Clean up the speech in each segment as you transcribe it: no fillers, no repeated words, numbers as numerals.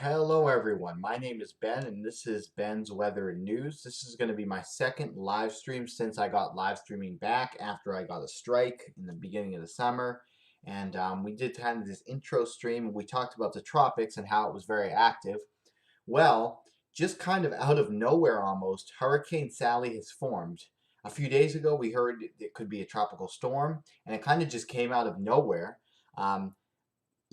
Hello everyone, my name is Ben and this is Ben's Weather and News. This is going to be my second live stream since I got live streaming back after I got a strike in the beginning of the summer. And we did kind of this intro stream and we talked about the tropics and how it was very active. Well, just kind of out of nowhere almost, Hurricane Sally has formed. A few days ago we heard it could be a tropical storm and it kind of just came out of nowhere.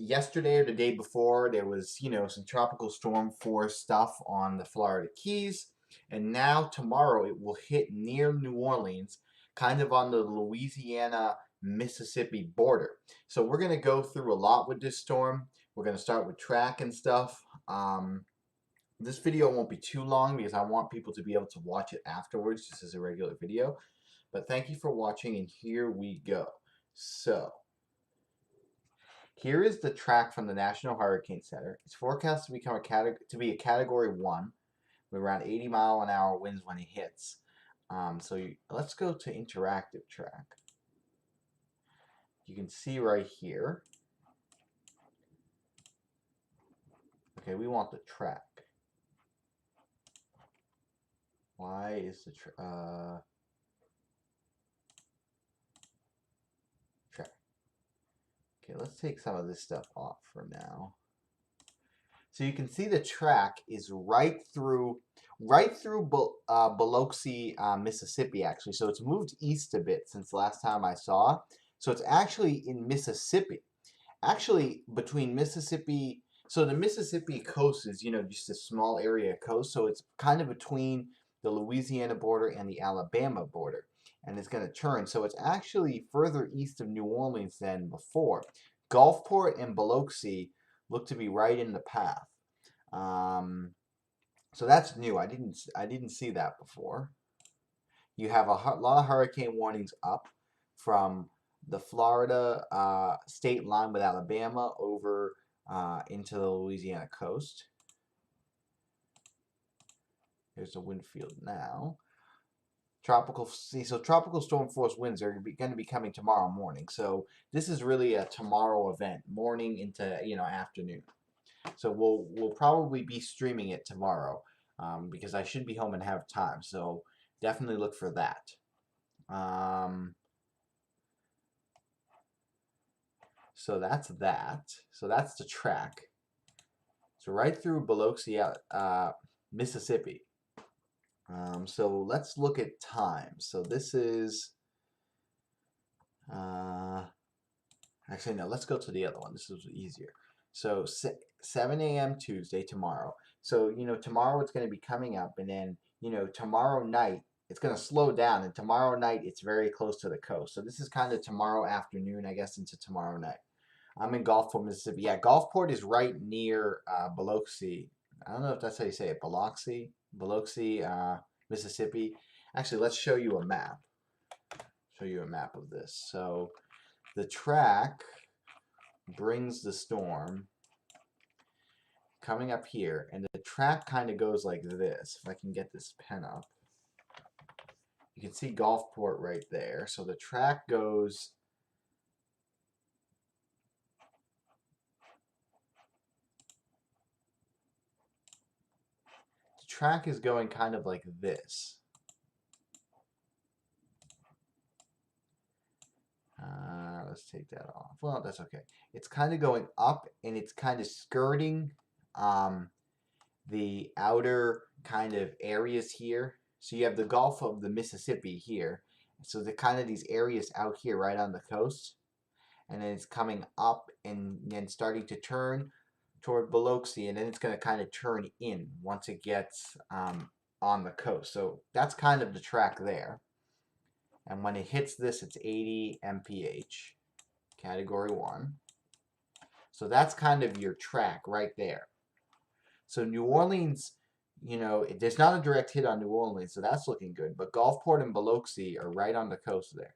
Yesterday or the day before there was some tropical storm force stuff on the Florida Keys, and now tomorrow it will hit near New Orleans, kind of on the Louisiana Mississippi border. So we're going to go through a lot with this storm. We're going to start with track and stuff. This video won't be too long because I want people to be able to watch it afterwards just as a regular video, but thank you for watching and here we go. So here is the track from the National Hurricane Center. It's forecast to become a Category 1 with around 80-mile-an-hour winds when it hits. Let's go to interactive track. You can see right here. Okay, we want the track. Why is the track? Okay, let's take some of this stuff off for now. So you can see the track is right through Biloxi, Mississippi, actually. So it's moved east a bit since last time I saw. So it's actually in Mississippi. Actually, between Mississippi, so the Mississippi coast is, just a small area of coast. So it's kind of between the Louisiana border and the Alabama border. And it's going to turn. So it's actually further east of New Orleans than before. Gulfport and Biloxi look to be right in the path. So that's new. I didn't see that before. You have a lot of hurricane warnings up from the Florida state line with Alabama over into the Louisiana coast. There's the wind field now. Tropical storm force winds are going to be coming tomorrow morning. So this is really a tomorrow event, morning into afternoon. So we'll probably be streaming it tomorrow because I should be home and have time. So definitely look for that. So that's that. So that's the track. So right through Biloxi, Mississippi. So let's look at time. So this is, actually no, let's go to the other one. This is easier. So 7 a.m. Tuesday, tomorrow. So, tomorrow it's going to be coming up, and then, tomorrow night it's going to slow down, and tomorrow night it's very close to the coast. So this is kind of tomorrow afternoon, I guess, into tomorrow night. I'm in Gulfport, Mississippi. Yeah, Gulfport is right near Biloxi. I don't know if that's how you say it. Biloxi, Mississippi. Actually, let's show you a map. Show you a map of this. So the track brings the storm coming up here, and the track kind of goes like this. If I can get this pen up, you can see Gulfport right there. So the track goes track is going kind of like this. Let's take that off. Well, that's okay. It's kind of going up, and it's kind of skirting the outer kind of areas here. So you have the Gulf of the Mississippi here. So the kind of these areas out here right on the coast. And then it's coming up and then starting to turn toward Biloxi, and then it's going to kind of turn in once it gets on the coast. So that's kind of the track there. And when it hits this, it's 80 mph, Category 1. So that's kind of your track right there. So New Orleans, there's not a direct hit on New Orleans, so that's looking good. But Gulfport and Biloxi are right on the coast there.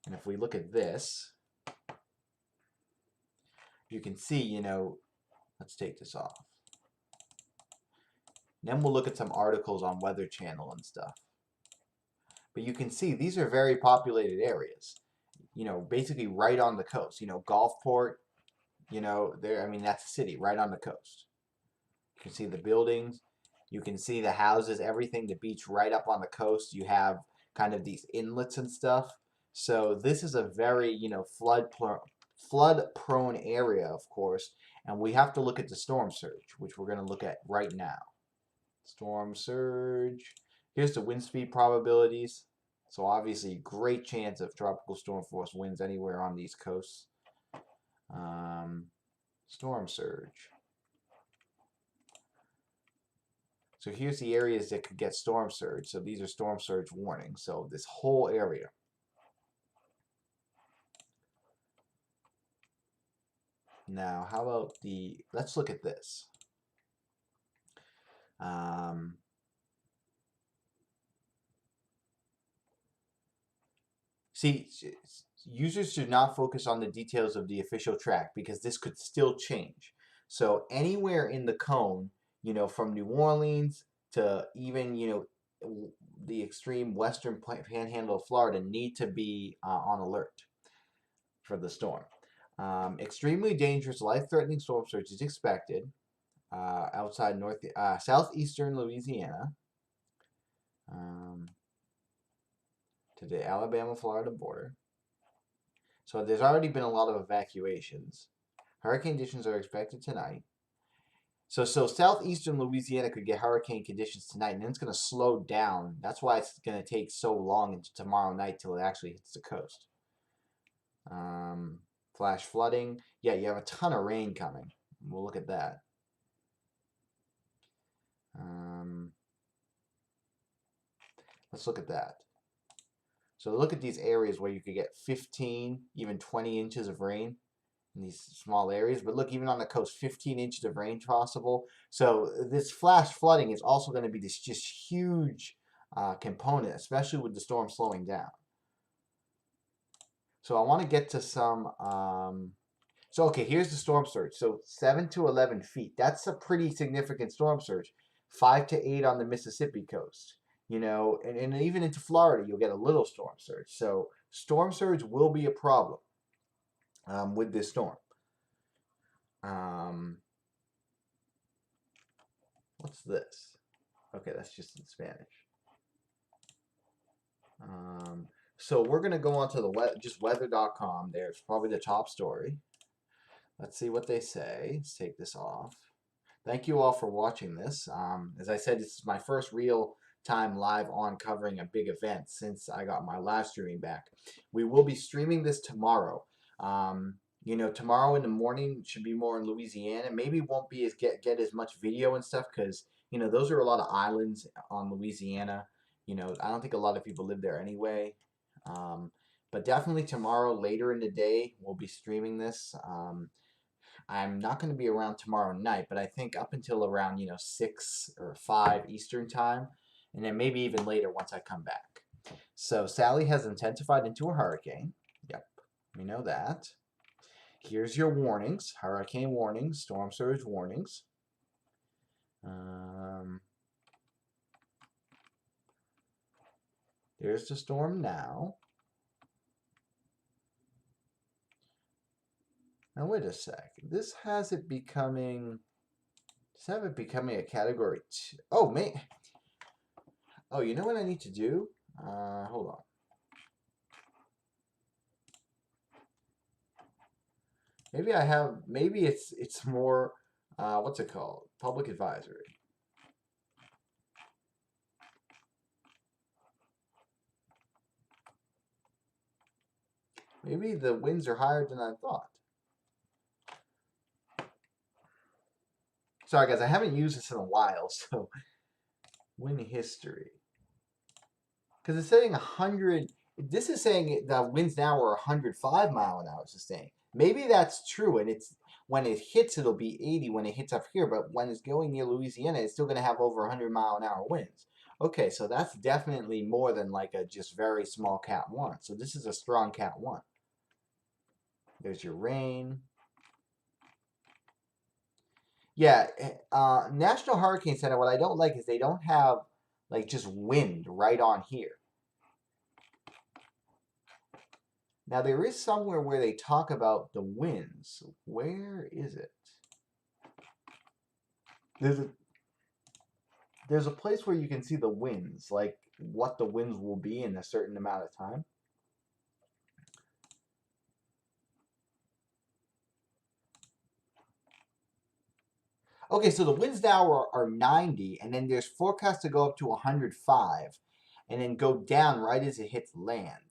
And if we look at this, you can see, let's take this off. Then we'll look at some articles on Weather Channel and stuff. But you can see these are very populated areas, basically right on the coast. Gulfport, You know, there. I mean, that's a city right on the coast. You can see the buildings. You can see the houses, everything. The beach right up on the coast. You have kind of these inlets and stuff. So this is a very, flood prone area, of course. And we have to look at the storm surge, which we're going to look at right now. Storm surge. Here's the wind speed probabilities. So obviously, great chance of tropical storm force winds anywhere on these coasts. Storm surge. So here's the areas that could get storm surge. So these are storm surge warnings. So this whole area. Now, how about let's look at this. See, users should not focus on the details of the official track because this could still change. So anywhere in the cone, from New Orleans to even, the extreme western panhandle of Florida need to be on alert for the storm. Extremely dangerous, life-threatening storm surge is expected outside southeastern Louisiana to the Alabama-Florida border. So there's already been a lot of evacuations. Hurricane conditions are expected tonight. So southeastern Louisiana could get hurricane conditions tonight, and then it's going to slow down. That's why it's going to take so long into tomorrow night till it actually hits the coast. Flash flooding. Yeah, you have a ton of rain coming. We'll look at that. Let's look at that. So look at these areas where you could get 15, even 20 inches of rain in these small areas. But look, even on the coast, 15 inches of rain possible. So this flash flooding is also going to be this just huge component, especially with the storm slowing down. So I want to get to some... okay, here's the storm surge. So 7 to 11 feet. That's a pretty significant storm surge. 5 to 8 on the Mississippi coast. And even into Florida, you'll get a little storm surge. So storm surge will be a problem with this storm. What's this? Okay, that's just in Spanish. So we're going to go on to the just weather.com. There's probably the top story. Let's see what they say. Let's take this off. Thank you all for watching this. As I said, this is my first real time live on covering a big event since I got my live streaming back. We will be streaming this tomorrow. Tomorrow in the morning should be more in Louisiana. Maybe won't be get as much video and stuff because those are a lot of islands on Louisiana. I don't think a lot of people live there anyway. But definitely tomorrow later in the day we'll be streaming this. I'm not going to be around tomorrow night, but I think up until around 6 or 5 Eastern time. And then maybe even later once I come back. So Sally has intensified into a hurricane. Yep, we know that. Here's your warnings. Hurricane warnings, storm surge warnings. There's the storm now. Now wait a sec. This has it becoming... Does have it becoming a category 2? Oh, man. Oh, you know what I need to do? Hold on. Maybe it's more, what's it called? Public advisory. Maybe the winds are higher than I thought. Sorry guys, I haven't used this in a while, so wind history. Because it's saying 100, this is saying the winds now are 105 mile an hour sustained. Maybe that's true, and it's when it hits, it'll be 80 when it hits up here, but when it's going near Louisiana, it's still going to have over 100 mile an hour winds. Okay, so that's definitely more than like a just very small Cat 1. So this is a strong Cat 1. There's your rain. Yeah, National Hurricane Center, what I don't like is they don't have like just wind right on here. Now there is somewhere where they talk about the winds. Where is it? There's a there's a place where you can see the winds, like what the winds will be in a certain amount of time. Okay, so the winds now are 90, and then there's forecast to go up to 105, and then go down right as it hits land.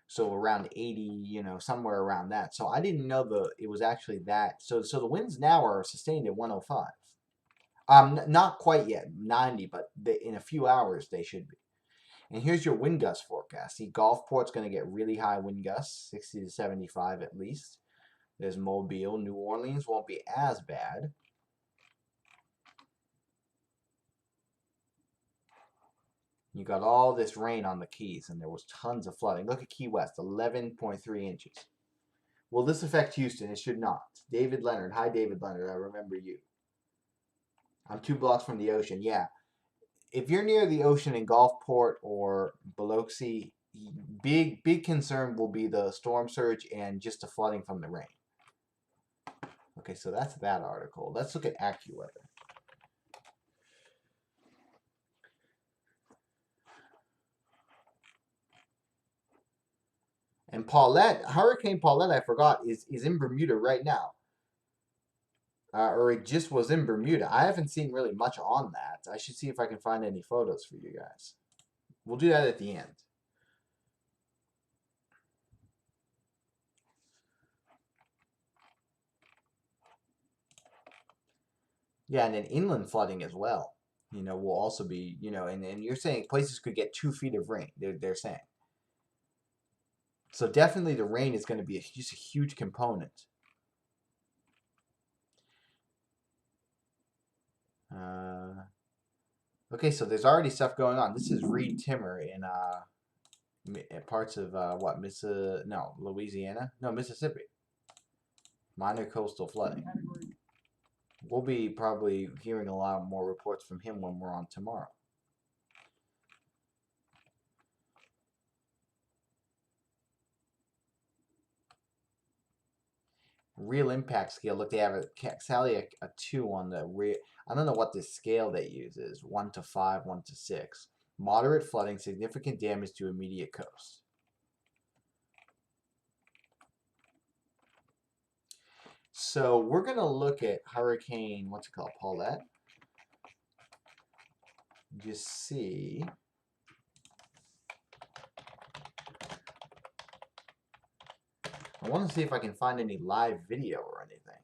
So around 80, somewhere around that. So I didn't know it was actually that. So the winds now are sustained at 105. Not quite yet, 90, but in a few hours they should be. And here's your wind gust forecast. See, Gulfport's going to get really high wind gusts, 60 to 75 at least. There's Mobile. New Orleans won't be as bad. You got all this rain on the Keys, and there was tons of flooding. Look at Key West, 11.3 inches. Will this affect Houston? It should not. David Leonard. Hi, David Leonard. I remember you. I'm 2 blocks from the ocean. Yeah. If you're near the ocean in Gulfport or Biloxi, big concern will be the storm surge and just the flooding from the rain. Okay, so that's that article. Let's look at AccuWeather. And Paulette, Hurricane Paulette, I forgot, is in Bermuda right now. Or it just was in Bermuda. I haven't seen really much on that. I should see if I can find any photos for you guys. We'll do that at the end. Yeah, and then inland flooding as well. Will also be, and you're saying places could get 2 feet of rain. They're saying. So definitely the rain is going to be just a huge component. Okay, so there's already stuff going on. This is Reed Timmer in parts of what Louisiana? No, Mississippi. Minor coastal flooding. We'll be probably hearing a lot more reports from him when we're on tomorrow. Real impact scale. Look, they have a 2 on the real. I don't know what this scale they use is. 1 to 5, 1 to 6. Moderate flooding, significant damage to immediate coast. So we're going to look at Hurricane, what's it called, Paulette? Just see. I want to see if I can find any live video or anything.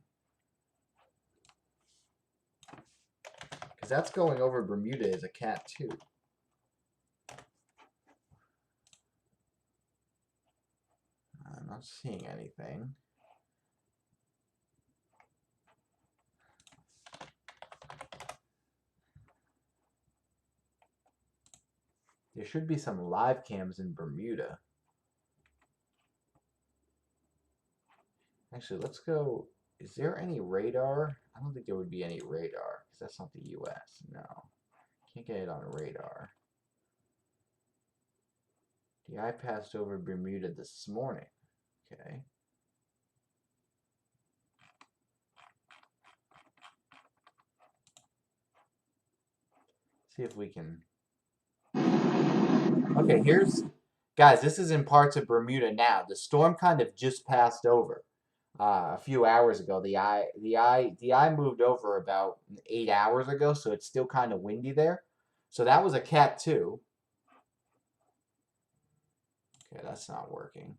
Because that's going over Bermuda as a cat too. I'm not seeing anything. There should be some live cams in Bermuda. Actually, let's go. Is there any radar? I don't think there would be any radar because that's not the U.S. No. Can't get it on a radar. The eye passed over Bermuda this morning. Okay. See if we can. Okay, guys, this is in parts of Bermuda now. The storm kind of just passed over a few hours ago. The eye moved over about 8 hours ago, so it's still kind of windy there. So that was a Cat 2. Okay, that's not working.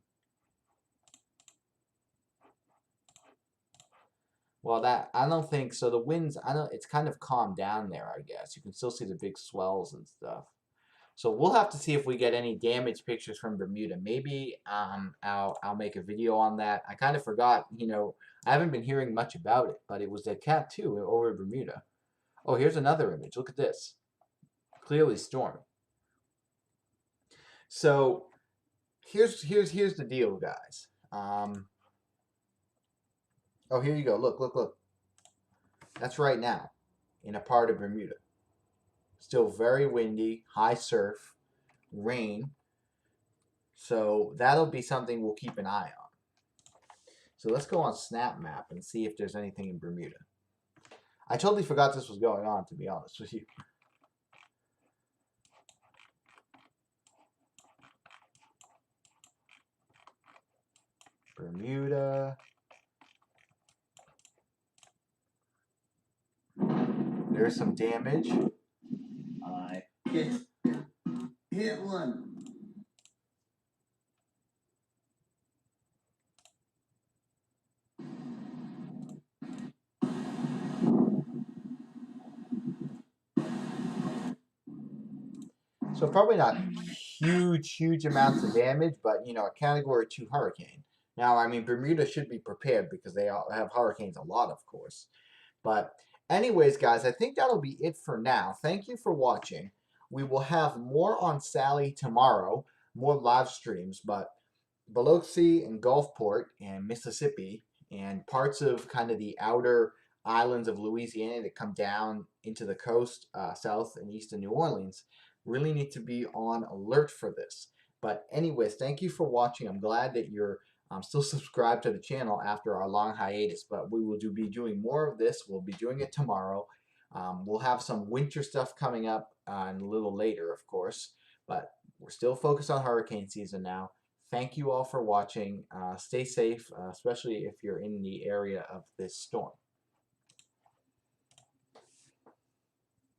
Well, I don't think so. The winds, it's kind of calmed down there, I guess. You can still see the big swells and stuff. So we'll have to see if we get any damage pictures from Bermuda. Maybe I'll make a video on that. I kind of forgot, I haven't been hearing much about it, but it was a Cat 2 over Bermuda. Oh, here's another image. Look at this. Clearly stormy. So here's the deal, guys. Oh, here you go. Look. That's right now in a part of Bermuda. Still very windy, high surf, rain. So that'll be something we'll keep an eye on. So let's go on Snap Map and see if there's anything in Bermuda. I totally forgot this was going on, to be honest with you. Bermuda. There's some damage. I hit one. So probably not huge amounts of damage, but you know, a category 2 hurricane. Now, I mean, Bermuda should be prepared because they all have hurricanes a lot, of course. But anyways, guys, I think that'll be it for now. Thank you for watching. We will have more on Sally tomorrow, more live streams, but Biloxi and Gulfport and Mississippi and parts of kind of the outer islands of Louisiana that come down into the coast, south and east of New Orleans, really need to be on alert for this. But anyways, thank you for watching. I'm glad that you're still subscribed to the channel after our long hiatus, but we will be doing more of this. We'll be doing it tomorrow. We'll have some winter stuff coming up and a little later, of course, but we're still focused on hurricane season now. Thank you all for watching. Stay safe, especially if you're in the area of this storm.